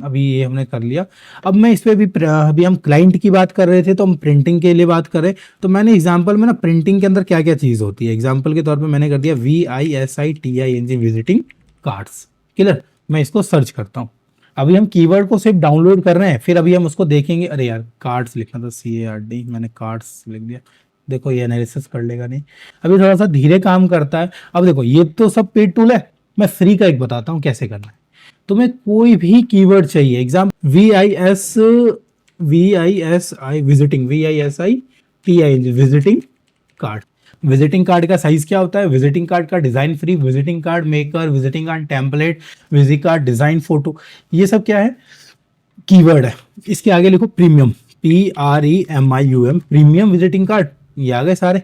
अभी ये हमने कर लिया। अब मैं इस पे भी अभी हम क्लाइंट की बात कर रहे थे तो हम प्रिंटिंग के लिए बात करें तो मैंने एग्जांपल में ना प्रिंटिंग के अंदर क्या क्या चीज़ होती है एग्जांपल के तौर पे मैंने कर दिया VISITING विजिटिंग कार्ड्स। क्लियर? मैं इसको सर्च करता हूँ। अभी हम कीवर्ड को सिर्फ डाउनलोड कर रहे हैं, फिर अभी हम उसको देखेंगे। अरे यार कार्ड्स लिखना था, CARD, मैंने कार्ड्स लिख दिया। देखो ये एनालिसिस कर लेगा नहीं, अभी थोड़ा सा धीरे काम करता है। अब देखो ये तो सब पेड टूल है, मैं फ्री का एक बताता हूँ कैसे करना है। तुम्हें कोई भी कीवर्ड चाहिए, example VISI visiting, VISITING visiting card. Visiting card का साइज क्या होता है? विजिटिंग कार्ड का design free, visiting card maker, visiting card template, visiting card design photo, ये सब क्या है? कीवर्ड है। इसके आगे लिखो premium, PREMIUM, premium visiting card, ये आ गए सारे।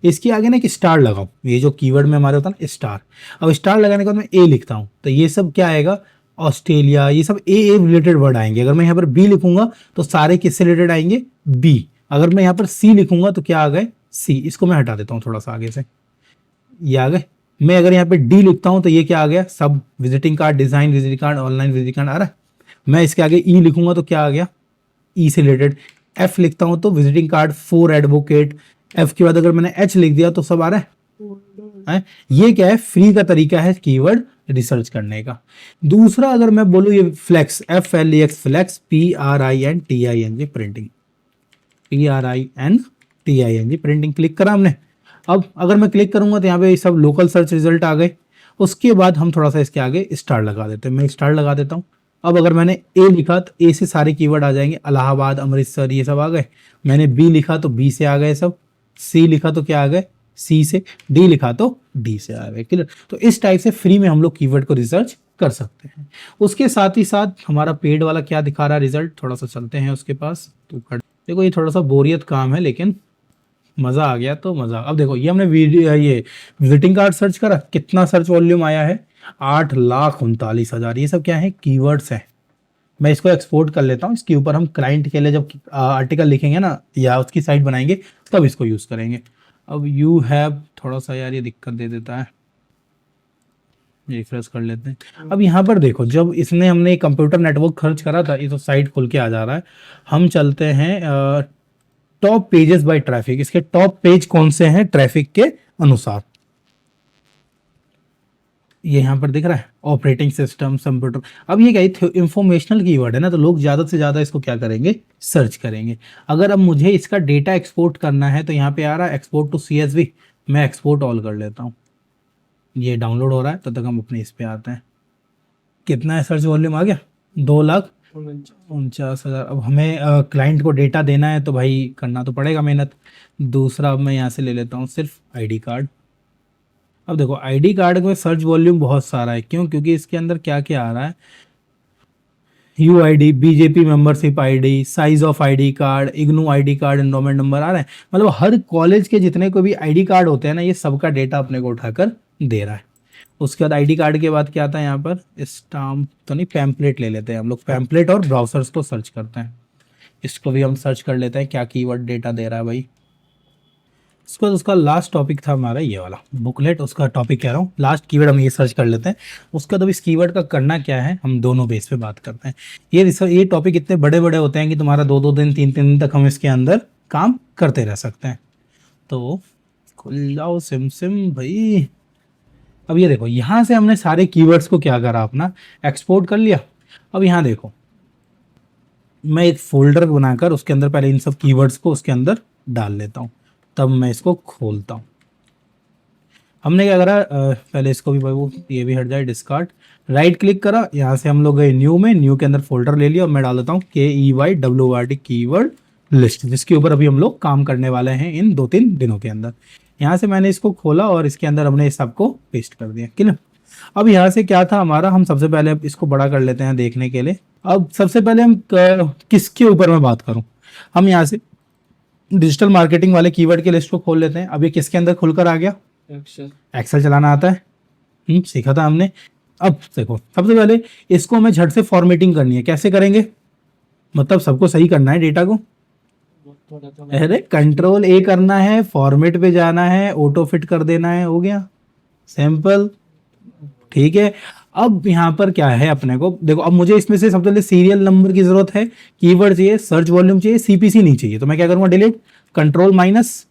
इसके आगे ना एक स्टार लगाओ, ये जो कीवर्ड में हमारे होता है ना स्टार। अब स्टार लगाने के बाद मैं ए लिखता हूँ तो ये सब क्या आएगा? ऑस्ट्रेलिया, ये सब ए रिलेटेड वर्ड आएंगे। अगर मैं यहाँ पर बी लिखूंगा तो सारे किससे रिलेटेड आएंगे? बी। अगर मैं यहाँ पर सी लिखूंगा तो क्या आ गए? सी। इसको मैं हटा देता हूँ थोड़ा सा आगे से, ये आ गए। मैं अगर यहाँ पे डी लिखता हूँ तो ये क्या आ गया? सब visiting card design, visiting card online, visiting card आ रहा है। मैं इसके आगे ई लिखूंगा तो क्या आ गया? ई से रिलेटेड। एफ लिखता हूँ तो visiting card for advocate. F के बाद अगर मैंने एच लिख दिया तो सब आ रहा है। ये क्या है? फ्री का तरीका है कीवर्ड रिसर्च करने का। दूसरा अगर मैं बोलूँ ये flex, FLEX flex, PRINTING printing, PRINTING printing click करा हमने। अब अगर मैं क्लिक करूंगा तो यहाँ पे सब लोकल सर्च रिजल्ट आ गए। उसके बाद हम थोड़ा सा इसके आगे स्टार लगा देते हैं, मैं स्टार लगा देता हूँ। अब अगर मैंने ए लिखा तो ए से सारे कीवर्ड आ जाएंगे, इलाहाबाद, अमृतसर, ये सब आ गए। मैंने बी लिखा तो बी से आ गए सब। सी लिखा तो क्या आ गए? सी से। डी लिखा तो डी से आ गए। क्लियर? तो इस टाइप से फ्री में हम लोग कीवर्ड को रिसर्च कर सकते हैं। उसके साथ ही साथ हमारा पेड वाला क्या दिखा रहा है रिजल्ट, थोड़ा सा चलते हैं उसके पास। तो देखो ये थोड़ा सा बोरियत काम है लेकिन मज़ा आ गया तो मज़ा। अब देखो ये हमने वीडियो ये विजिटिंग कार्ड सर्च करा, कितना सर्च वॉल्यूम आया है? 8,39,000। ये सब क्या है? कीवर्ड्स हैं। मैं इसको एक्सपोर्ट कर लेता हूँ। इसके ऊपर हम क्लाइंट के लिए जब आर्टिकल लिखेंगे ना या उसकी साइट बनाएंगे तब इसको यूज़ करेंगे। अब यू हैव, थोड़ा सा यार ये दिक्कत दे देता है, रिफ्रेश कर लेते हैं। अब यहाँ पर देखो जब इसने हमने कंप्यूटर नेटवर्क खर्च करा था ये तो साइट खुल के आ जा रहा है। हम चलते हैं टॉप पेजेस बाय ट्रैफिक। इसके टॉप पेज कौन से हैं ट्रैफिक के अनुसार? ये यहाँ पर दिख रहा है ऑपरेटिंग सिस्टम, कंप्यूटर। अब ये क्या इंफॉर्मेशनल कीवर्ड है ना, तो लोग ज़्यादा से ज़्यादा इसको क्या करेंगे? सर्च करेंगे। अगर अब मुझे इसका डेटा एक्सपोर्ट करना है तो यहाँ पे आ रहा है एक्सपोर्ट टू CSV, मैं एक्सपोर्ट ऑल कर लेता हूँ। ये डाउनलोड हो रहा है तब तक हम अपने इस पे आते हैं। कितना है सर्च वॉल्यूम आ गया? 2,49,000। अब हमें क्लाइंट को डेटा देना है तो भाई करना तो पड़ेगा मेहनत। दूसरा अब मैं यहाँ से ले लेता हूँ सिर्फ ID कार्ड। अब देखो ID कार्ड में सर्च वॉल्यूम बहुत सारा है, क्यों? क्योंकि इसके अंदर क्या क्या आ रहा है? UID, BJP membership ID, size of ID card, IGNOU ID card, enrolment number आ रहा है। मतलब हर कॉलेज के जितने को भी ID कार्ड होते हैं ना, ये सबका डेटा अपने को उठाकर दे रहा है। उसके बाद ID कार्ड के बाद क्या आता है यहाँ पर? स्टाम्प तो नहीं, पैम्पलेट ले लेते हैं हम लोग। पैम्पलेट और ब्राउजर्स को सर्च करते हैं। इसको भी हम सर्च कर लेते हैं क्या कीवर्ड डेटा दे रहा है भाई। इसके बाद उसका लास्ट टॉपिक था हमारा ये वाला बुकलेट, उसका टॉपिक कह रहा हूँ, लास्ट कीवर्ड हम ये सर्च कर लेते हैं। उसके बाद अब इस कीवर्ड का करना क्या है हम दोनों बेस पे बात करते हैं। ये टॉपिक इतने बड़े बड़े होते हैं कि तुम्हारा 2-2 दिन 3-3 दिन तक हम इसके अंदर काम करते रह सकते हैं। तो खुल जाओ सिम भाई। अब ये देखो यहाँ से हमने सारे कीवर्ड्स को क्या करा, अपना एक्सपोर्ट कर लिया। अब यहाँ देखो मैं एक फोल्डर बनाकर उसके अंदर पहले इन सब कीवर्ड्स को उसके अंदर डाल लेता हूँ, तब मैं इसको खोलता हूँ। हमने क्या करा, पहले इसको भी भाई वो ये भी हट जाए, डिस्कार्ड। राइट क्लिक करा, यहाँ से हम लोग गए न्यू में, न्यू के अंदर फोल्डर ले लिया और मैं डाल देता हूँ KEYWORD कीवर्ड लिस्ट, जिसके ऊपर अभी हम लोग काम करने वाले हैं इन 2-3 दिनों के अंदर। यहाँ से मैंने इसको खोला और इसके अंदर हमने इस सबको पेस्ट कर दिया, क्लियर। अब यहाँ से क्या था हमारा, हम सबसे पहले इसको बड़ा कर लेते हैं देखने के लिए। अब सबसे पहले हम किसके ऊपर मैं बात करूं, हम यहाँ से डिजिटल मार्केटिंग वाले कीवर्ड की लिस्ट को खोल लेते हैं। अब ये किसके अंदर खुलकर आ गया, एक्सेल चलाना आता है, सीखा था हमने। अब देखो सबसे पहले इसको हमें झट से फॉर्मेटिंग करनी है। कैसे करेंगे, मतलब सबको सही करना है डेटा को। अरे कंट्रोल ए करना है, फॉर्मेट पे जाना है, ऑटो फिट कर देना है, हो गया सिंपल, ठीक है। अब यहाँ पर क्या है अपने को, देखो अब मुझे इसमें से सबसे पहले सीरियल नंबर की जरूरत है, कीवर्ड चाहिए, सर्च वॉल्यूम चाहिए, सीपीसी नहीं चाहिए। तो मैं क्या करूंगा, डिलीट, कंट्रोल माइनस,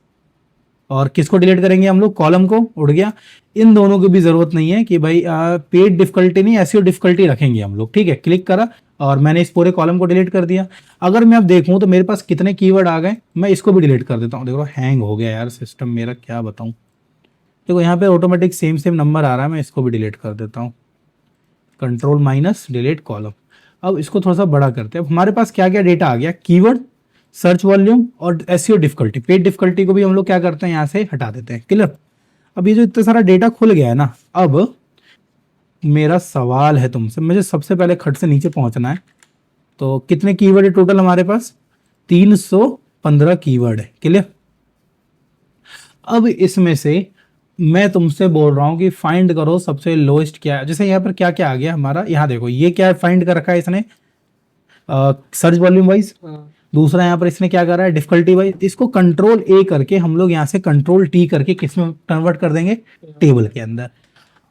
और किसको डिलीट करेंगे हम लोग, कॉलम को, उड़ गया। इन दोनों की भी जरूरत नहीं है कि भाई पेड डिफिकल्टी नहीं, एसईओ डिफिकल्टी रखेंगे हम लोग, ठीक है। क्लिक करा और मैंने इस पूरे कॉलम को डिलीट कर दिया। अगर मैं अब देखूं तो मेरे पास कितने कीवर्ड आ गए, मैं इसको भी डिलीट कर देता हूं। देखो हैंग हो गया यार सिस्टम मेरा, क्या बताऊं। देखो यहाँ पे ऑटोमेटिक सेम नंबर आ रहा है, मैं इसको भी डिलीट कर देता हूँ, कंट्रोल माइनस डिलीट कॉलम। अब इसको थोड़ा सा बड़ा करते हैं। अब हमारे पास क्या क्या डेटा आ गया, कीवर्ड, सर्च वॉल्यूम और एसईओ डिफिकल्टी। पेड डिफिकल्टी को भी हम लोग क्या करते हैं, यहाँ से हटा देते हैं, क्लियर। अब ये जो इतना सारा डेटा खुल गया है ना, अब मेरा सवाल है तुमसे, मुझे सबसे पहले खट से नीचे पहुंचना है। तो कितने कीवर्ड है टोटल हमारे पास, 315 कीवर्ड है, क्लियर। अब इसमें से मैं तुमसे बोल रहा हूं कि फाइंड करो सबसे लोएस्ट क्या है। जैसे यहाँ पर क्या क्या आ गया हमारा, यहाँ देखो ये क्या फाइंड कर रखा है इसने, सर्च वॉल्यूम वाइज। दूसरा यहाँ पर इसने क्या कर रहा है, डिफिकल्टी वाइज। इसको कंट्रोल ए करके हम लोग यहाँ से कंट्रोल टी करके किस में कन्वर्ट कर देंगे, टेबल के अंदर।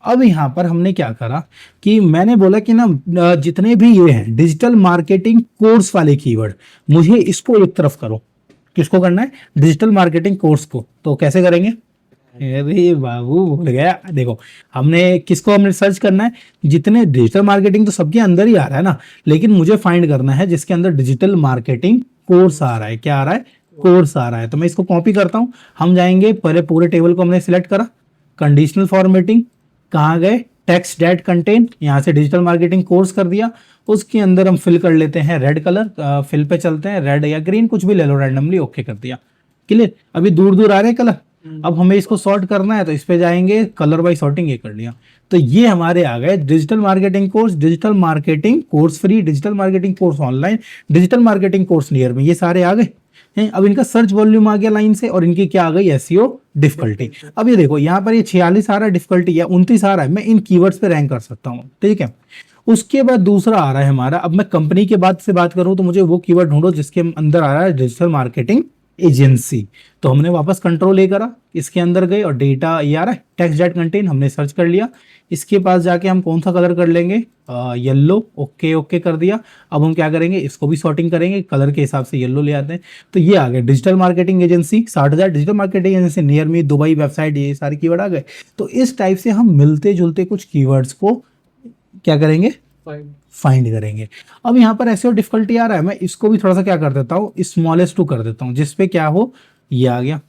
अब यहाँ पर हमने क्या करा कि मैंने बोला कि ना जितने भी ये हैं डिजिटल मार्केटिंग कोर्स वाले कीवर्ड, मुझे इसको एक तरफ करो। किसको करना है, डिजिटल मार्केटिंग कोर्स को। तो कैसे करेंगे, अरे बाबू भूल गया। देखो हमने सर्च करना है, जितने डिजिटल मार्केटिंग तो सबके अंदर ही आ रहा है ना, लेकिन मुझे फाइंड करना है जिसके अंदर डिजिटल मार्केटिंग कोर्स आ रहा है। क्या आ रहा है, कोर्स आ रहा है। तो मैं इसको कॉपी करता हूं। हम जाएंगे पहले, पूरे टेबल को हमने सिलेक्ट करा, कंडीशनल फॉर्मेटिंग, कहाँ गए, टेक्स्ट डेट कंटेंट, यहाँ से डिजिटल मार्केटिंग कोर्स कर दिया। उसके अंदर हम फिल कर लेते हैं रेड कलर, फिल पे चलते हैं, रेड या ग्रीन कुछ भी ले लो रैंडमली, ओके कर दिया, क्लियर। अभी दूर दूर आ रहे हैं कलर। अब हमें इसको सॉर्ट करना है तो इस पे जाएंगे, कलर बाय सॉर्टिंग, ये कर लिया। तो ये हमारे आ गए digital marketing course, digital marketing course free, digital marketing course online, digital marketing course near में, ये सारे आ गए हैं। अब इनका सर्च वॉल्यूम आ गया लाइन से, और इनकी क्या आ गई, एसईओ डिफिकल्टी। अब ये देखो यहाँ पर ये 46 आ रहा है डिफिकल्टी, या 29 आ रहा है, मैं इन कीवर्ड्स पे रैंक कर सकता हूँ, ठीक है। उसके बाद दूसरा आ रहा है हमारा, अब मैं कंपनी के बाद से बात करूं तो मुझे वो कीवर्ड ढूंढो जिसके अंदर आ रहा है डिजिटल मार्केटिंग एजेंसी। तो हमने वापस कंट्रोल ए करा, इसके अंदर गए और डेटा ये आ रहा है, टेक्स्ट डेट कंटेंट, हमने सर्च कर लिया। इसके पास जाके हम कौन सा कलर कर लेंगे, येलो, ओके ओके कर दिया। अब हम क्या करेंगे, इसको भी सॉर्टिंग करेंगे, कलर के हिसाब से येलो ले आते हैं। तो ये आ गए digital marketing agency 60,000, digital marketing agency near me, Dubai website, ये सारे कीवर्ड आ गए। तो इस टाइप से हम मिलते जुलते कुछ कीवर्ड्स को क्या करेंगे, फाइंड करेंगे। अब यहाँ पर एसईओ डिफिकल्टी आ रहा है, मैं इसको भी थोड़ा सा क्या कर देता हूँ, स्मॉलेस्ट टू कर देता हूँ, जिसपे क्या हो, ये आ गया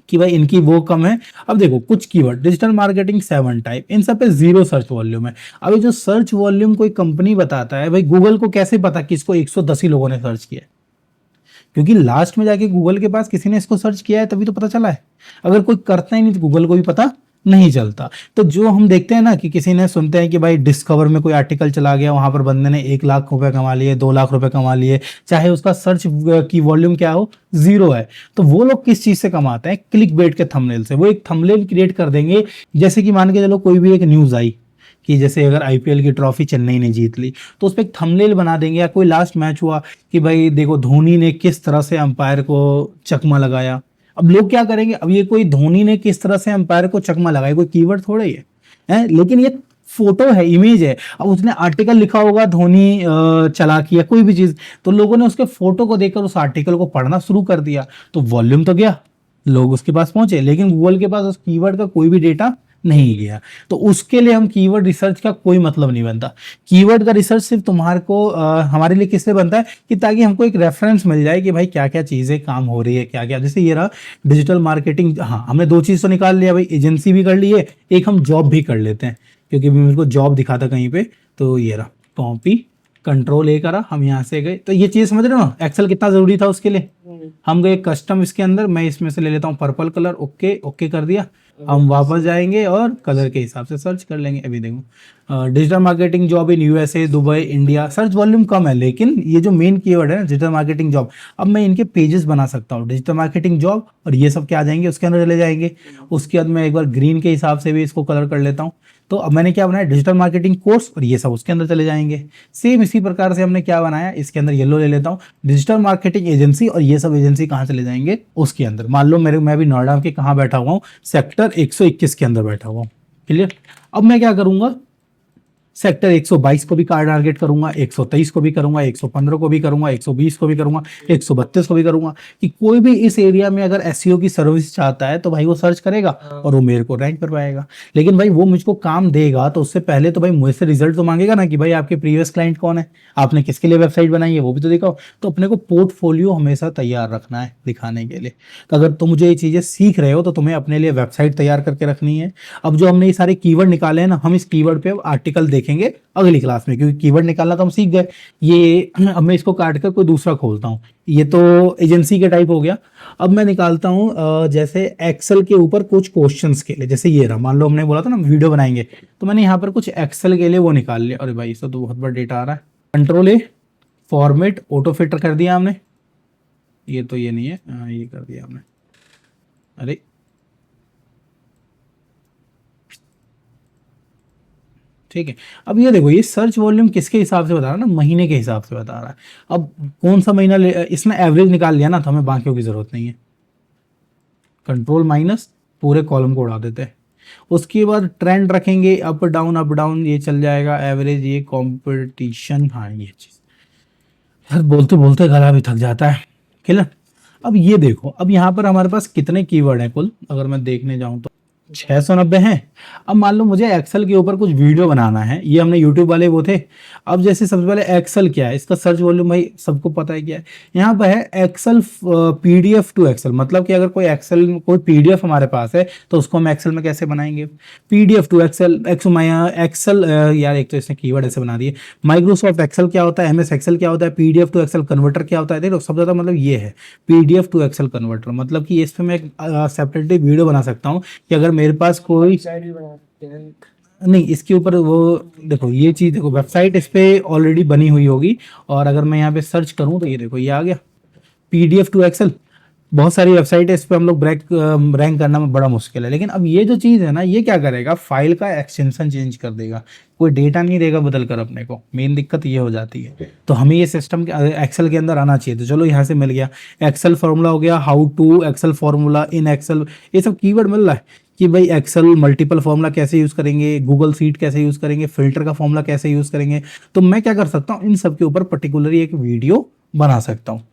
कि भाई इनकी वो कम है। अब देखो कुछ कीवर्ड, डिजिटल मार्केटिंग 7 टाइप, इन सब पे 0 सर्च वॉल्यूम है। अब ये जो सर्च वॉल्यूम कोई कंपनी बताता है, भाई गूगल को कैसे पता कि इसको 110 ही लोगों ने सर्च किया है, क्योंकि लास्ट में जाके गूगल के पास किसी ने इसको सर्च किया है तभी तो पता चला है। अगर कोई करता ही नहीं तो गूगल को भी पता नहीं चलता। तो जो हम देखते हैं ना कि किसी ने, सुनते हैं कि भाई डिस्कवर में कोई आर्टिकल चला गया, वहां पर बंदे ने 1 लाख रुपए कमा लिए, 2 लाख रुपए कमा लिए, चाहे उसका सर्च की वॉल्यूम क्या हो, 0 है। तो वो लोग किस चीज से कमाते हैं, क्लिक बेट के थंबनेल से। वो एक थंबनेल क्रिएट कर देंगे, जैसे कि मान के चलो कोई भी एक न्यूज आई कि जैसे अगर आईपीएल की ट्रॉफी चेन्नई ने जीत ली, तो उस पर एक थंबनेल बना देंगे। या कोई लास्ट मैच हुआ कि भाई देखो धोनी ने किस तरह से अंपायर को चकमा लगाया। अब लोग क्या करेंगे, अब ये कोई धोनी ने किस तरह से अंपायर को चकमा लगाया, कोई कीवर्ड थोड़ा ही है, लेकिन ये फोटो है, इमेज है। अब उसने आर्टिकल लिखा होगा धोनी चला किया कोई भी चीज, तो लोगों ने उसके फोटो को देखकर उस आर्टिकल को पढ़ना शुरू कर दिया, तो वॉल्यूम तो गया, लोग उसके पास पहुंचे, लेकिन गूगल के पास उस कीवर्ड का कोई भी डेटा नहीं गया। तो उसके लिए हम कीवर्ड रिसर्च का कोई मतलब नहीं बनता। कीवर्ड का रिसर्च सिर्फ तुम्हारे को हमारे लिए किससे बनता है कि ताकि हमको एक रेफरेंस मिल जाए कि भाई क्या क्या चीजें काम हो रही है, क्या क्या। जैसे ये रहा डिजिटल मार्केटिंग, हाँ हमने 2 चीज तो निकाल लिया भाई, एजेंसी भी कर ली है, एक हम जॉब भी कर लेते हैं, क्योंकि मेरे को जॉब दिखा था कहीं पे। तो ये रहा, कॉपी कंट्रोल ए करा, हम यहाँ से गए, तो ये चीज समझ रहे हो ना, एक्सेल कितना जरूरी था उसके लिए। हम गए कस्टम इसके अंदर, मैं इसमें से ले लेता हूँ पर्पल कलर, ओके ओके कर दिया। हम वापस जाएंगे और कलर के हिसाब से सर्च कर लेंगे। अभी देखो digital marketing job in USA, Dubai, India, search volume कम है, लेकिन ये जो मेन कीवर्ड है ना डिजिटल मार्केटिंग जॉब, अब मैं इनके पेजेस बना सकता हूँ, डिजिटल मार्केटिंग जॉब और ये सब क्या आ जाएंगे उसके अंदर चले जाएंगे। उसके बाद मैं एक बार ग्रीन के हिसाब से भी इसको कलर कर लेता हूँ। तो अब मैंने क्या बनाया, डिजिटल मार्केटिंग कोर्स, और ये सब उसके अंदर चले जाएंगे। सेम इसी प्रकार से हमने क्या बनाया, इसके अंदर येलो ले लेता हूँ, डिजिटल मार्केटिंग एजेंसी, और ये सब एजेंसी कहाँ चले जाएंगे उसके अंदर। मान लो मैं भी नोएडा के कहाँ बैठा हुआ हूँ, सेक्टर 121 के अंदर बैठा हुआ हूँ। क्लियर। अब मैं क्या करूंगा, सेक्टर 122 को भी टारगेट करूंगा, 123 को भी करूंगा, 115 को भी करूंगा, 120 को भी करूंगा, 132 को भी करूंगा, कि कोई भी इस एरिया में अगर एसईओ की सर्विस चाहता है तो भाई वो सर्च करेगा और वो मेरे को रैंक कर पाएगा। लेकिन भाई वो मुझको काम देगा तो उससे पहले तो भाई मुझसे रिजल्ट तो मांगेगा ना, कि भाई आपके प्रीवियस क्लाइंट कौन है, आपने किसके लिए वेबसाइट बनाई है, वो भी तो दिखाओ। तो अपने को पोर्टफोलियो हमेशा तैयार रखना है दिखाने के लिए। तो अगर तुम मुझे ये चीजें सीख रहे हो तो तुम्हें अपने लिए वेबसाइट तैयार करके रखनी है। अब जो हमने ये सारे कीवर्ड निकाले हैं ना, हम इस कीवर्ड पे आर्टिकल देखेंगे अगली क्लास में, क्योंकि कीवर्ड निकालना तो हम सीख गए। ये अब मैं इसको काट कर कोई दूसरा खोलता हूँ, ये तो एजेंसी के टाइप हो गया। अब मैं निकालता हूँ जैसे एक्सेल के ऊपर कुछ क्वेश्चंस के लिए, जैसे ये रहा, मान लो हमने बोला था ना वीडियो बनाएंगे, तो मैंने यहाँ पर कुछ एक्सेल के लिए वो निकाल लिया। अरे भाई इसका तो बहुत बड़ा डेटा आ रहा है। कंट्रोल ए, फॉर्मेट, ऑटो फिल्टर कर दिया हमने, ये तो ये नहीं है, ये कर दिया हमने। अरे ठीक है। अब ये देखो, ये सर्च वॉल्यूम किसके हिसाब से बता रहा है ना, महीने के हिसाब से बता रहा है। अब कौन सा महीना इसने एवरेज निकाल लिया ना, तो हमें बाकियों की जरूरत नहीं है। कंट्रोल माइनस, पूरे कॉलम को उड़ा देते हैं। उसके बाद ट्रेंड रखेंगे, अप डाउन ये चल जाएगा, एवरेज, ये कंपटीशन, हाँ ये चीज यार बोलते बोलते गला भी थक जाता है। क्लियर। अब ये देखो, अब यहाँ पर हमारे पास कितने कीवर्ड हैं कुल, अगर मैं देखने जाऊं तो 690 हैं। अब मान लो मुझे एक्सेल के ऊपर कुछ वीडियो बनाना है, ये हमने यूट्यूब वाले वो थे। अब जैसे सबसे पहले एक्सेल क्या है, इसका सर्च वॉल्यूम भाई सबको पता है क्या है, यहाँ पर है एक्सेल पीडीएफ टू एक्सेल, मतलब कि अगर कोई एक्सेल कोई पीडीएफ हमारे पास है तो उसको हम एक्सेल में कैसे बनाएंगे, पीडीएफ टू एक्सेल, एक्सेल यार एक तो इसने कीवर्ड ऐसे बना दिए। माइक्रोसॉफ्ट एक्सेल क्या होता है, एमएस एक्सेल क्या होता है, पीडीएफ टू एक्सेल कन्वर्टर क्या होता है, देखो सब ज्यादा मतलब ये है पीडीएफ टू एक्सेल कन्वर्टर, मतलब कि इस पे मैं एक सेपरेटली वीडियो बना सकता हूँ कि अगर मेरे पास कोई नहीं, इसके ऊपर वो देखो, ये चीज देखो, वेबसाइट इस पे ऑलरेडी बनी हुई होगी, और अगर मैं यहाँ पे सर्च करूँ तो ये देखो ये आ गया पीडीएफ टू एक्सेल। बहुत सारी वेबसाइट है, इस पे हम लोग रैंक करना में बड़ा मुश्किल है। लेकिन अब ये जो चीज़ है ना, ये क्या करेगा, फाइल का एक्सटेंशन चेंज कर देगा, कोई डेटा नहीं देगा बदल कर अपने को। मेन दिक्कत ये हो जाती है। तो हमें ये सिस्टम एक्सेल के अंदर आना चाहिए। तो चलो यहाँ से मिल गया, एक्सेल फॉर्मूला हो गया, how to Excel formula in Excel, ये सब कीवर्ड मिल रहा है कि भाई एक्सेल मल्टीपल फॉर्मूला कैसे यूज़ करेंगे, गूगल सीट कैसे यूज़ करेंगे, फिल्टर का फॉर्मूला कैसे यूज़ करेंगे। तो मैं क्या कर सकता हूँ, इन सब के ऊपर पर्टिकुलरली एक वीडियो बना सकता हूँ।